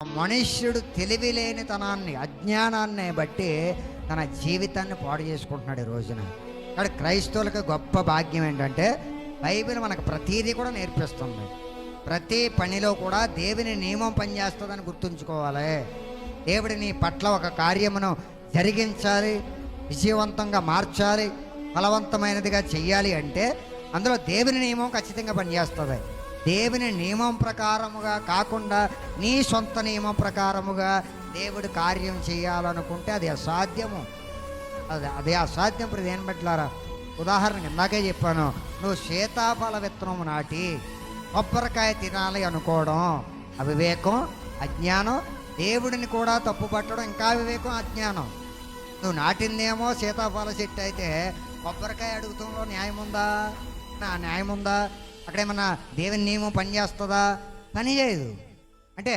మనుష్యుడు తెలివిలేనితనాన్ని అజ్ఞానాన్ని బట్టి తన జీవితాన్ని పాడు చేసుకుంటున్నాడు ఈ రోజున. ఇక్కడ క్రైస్తవులకు గొప్ప భాగ్యం ఏంటంటే బైబిల్ మనకు ప్రతీదీ కూడా నేర్పిస్తుంది. ప్రతి పనిలో కూడా దేవుని నియమం పనిచేస్తుందని గుర్తుంచుకోవాలి. దేవుడి నీ పట్ల ఒక కార్యమును జరిగించాలి, విజయవంతంగా మార్చాలి, ఫలవంతమైనదిగా చెయ్యాలి అంటే అందులో దేవుని నియమం ఖచ్చితంగా పనిచేస్తుంది. దేవుని నియమం ప్రకారముగా కాకుండా నీ సొంత నియమం ప్రకారముగా దేవుడు కార్యం చేయాలనుకుంటే అది అసాధ్యము. అదే అసాధ్యం. ఇప్పుడు దేని బట్లారా, ఉదాహరణకి ఇందాకే చెప్పాను, నువ్వు సీతాఫల విత్తనం నాటి కొబ్బరికాయ తినాలి అనుకోవడం అవివేకం, అజ్ఞానం. దేవుడిని కూడా తప్పు పట్టడం ఇంకా వివేకం, అజ్ఞానం. నువ్వు నాటిందేమో సీతాఫల చెట్టు అయితే కొబ్బరికాయ అడుగుతంలో న్యాయం ఉందా? న్యాయం ఉందా? అక్కడేమన్నా దేవుని నియమం పనిచేస్తుందా? పని చేయదు. అంటే